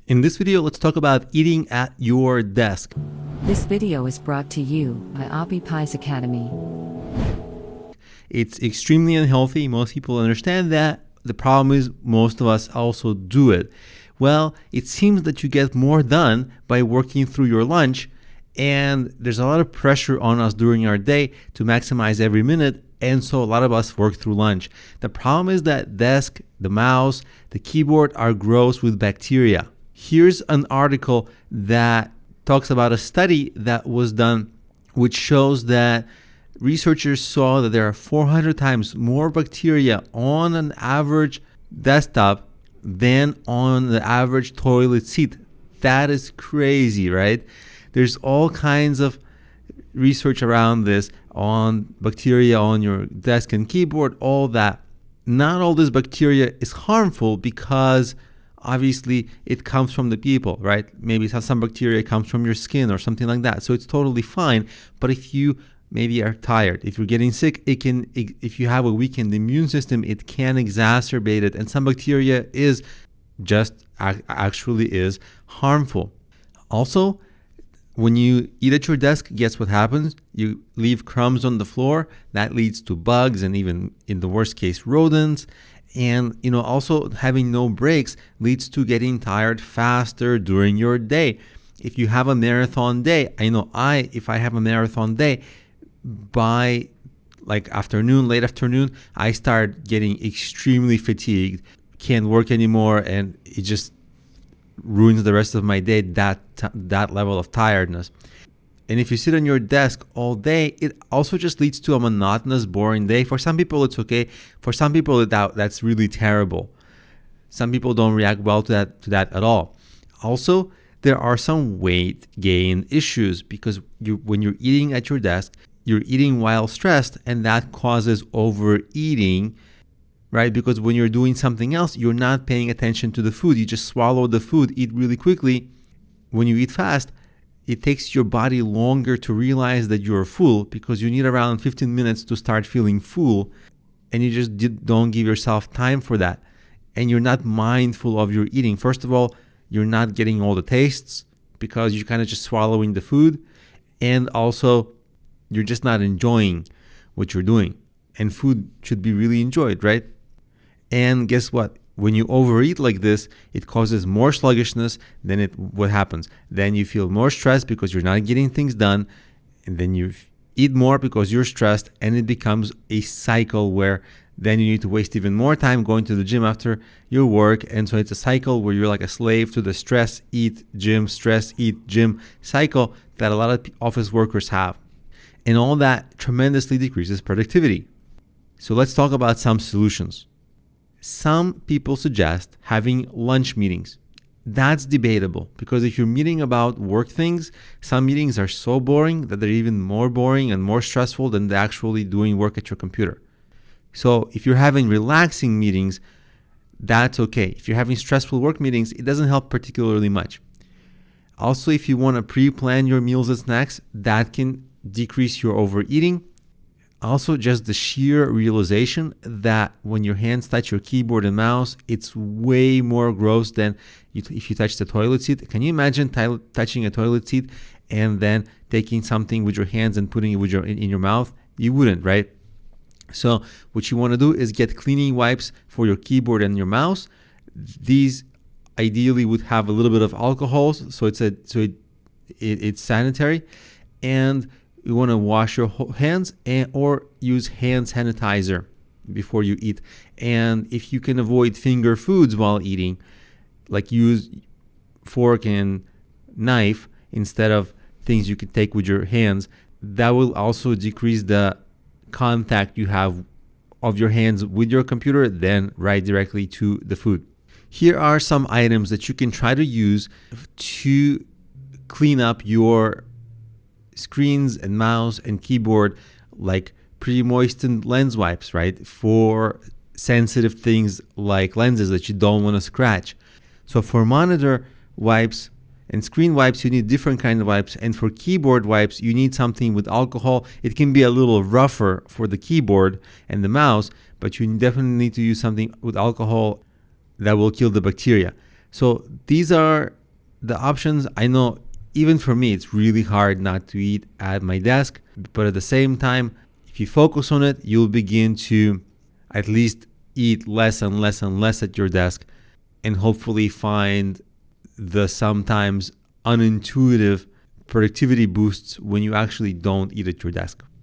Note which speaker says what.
Speaker 1: In this video, let's talk about eating at your desk.
Speaker 2: This video is brought to you by ObbyPies Academy.
Speaker 1: It's extremely unhealthy. Most people understand that. The problem is most of us also do it. Well, it seems that you get more done by working through your lunch, and there's a lot of pressure on us during our day to maximize every minute, and so a lot of us work through lunch. The problem is that desk, the mouse, the keyboard are gross with bacteria. Here's an article that talks about a study that was done, which shows that researchers saw that there are 400 times more bacteria on an average desktop than on the average toilet seat. That is crazy, right? There's all kinds of research around this on bacteria on your desk and keyboard, all that. Not all this bacteria is harmful because obviously it comes from the people, right? Maybe some bacteria comes from your skin or something like that. So it's totally fine. But if you maybe are tired, if you're getting sick, if you have a weakened immune system, it can exacerbate it. And some bacteria is actually is harmful. Also, when you eat at your desk, guess what happens? You leave crumbs on the floor. That leads to bugs and even in the worst case, rodents. And also having no breaks leads to getting tired faster during your day. If you have a marathon day, if I have a marathon day, by late afternoon, I start getting extremely fatigued, can't work anymore, and it just ruins the rest of my day, that level of tiredness. And if you sit on your desk all day, it also just leads to a monotonous, boring day. For some people, it's okay. For some people, that's really terrible. Some people don't react well to that at all. Also, there are some weight gain issues because when you're eating at your desk, you're eating while stressed, and that causes overeating, right? Because when you're doing something else, you're not paying attention to the food. You just swallow the food, eat really quickly. When you eat fast, it takes your body longer to realize that you're full because you need around 15 minutes to start feeling full, and you just don't give yourself time for that. And you're not mindful of your eating. First of all, you're not getting all the tastes because you're kind of just swallowing the food, and also you're just not enjoying what you're doing. And food should be really enjoyed, right? And guess what? When you overeat like this, it causes more sluggishness. What happens? Then you feel more stressed because you're not getting things done. And then you eat more because you're stressed. And it becomes a cycle where then you need to waste even more time going to the gym after your work. And so it's a cycle where you're like a slave to the stress, eat, gym cycle that a lot of office workers have. And all that tremendously decreases productivity. So let's talk about some solutions. Some people suggest having lunch meetings. That's debatable because if you're meeting about work things, some meetings are so boring that they're even more boring and more stressful than actually doing work at your computer. So if you're having relaxing meetings, that's okay. If you're having stressful work meetings, it doesn't help particularly much. Also, if you want to pre-plan your meals and snacks, that can decrease your overeating. Also, just the sheer realization that when your hands touch your keyboard and mouse, it's way more gross than if you touch the toilet seat. Can you imagine touching a toilet seat and then taking something with your hands and putting it in your mouth? You wouldn't, right? So what you want to do is get cleaning wipes for your keyboard and your mouse. These ideally would have a little bit of alcohol, so it's sanitary, and you want to wash your hands or use hand sanitizer before you eat. And if you can avoid finger foods while eating, like use fork and knife instead of things you can take with your hands, that will also decrease the contact you have of your hands with your computer, then right directly to the food. Here are some items that you can try to use to clean up your screens and mouse and keyboard, like pre-moistened lens wipes, right? For sensitive things like lenses that you don't want to scratch. So for monitor wipes and screen wipes, you need different kind of wipes. And for keyboard wipes, you need something with alcohol. It can be a little rougher for the keyboard and the mouse, but you definitely need to use something with alcohol that will kill the bacteria. So these are the options. I know even for me, it's really hard not to eat at my desk, but at the same time, if you focus on it, you'll begin to at least eat less and less and less at your desk, and hopefully find the sometimes unintuitive productivity boosts when you actually don't eat at your desk.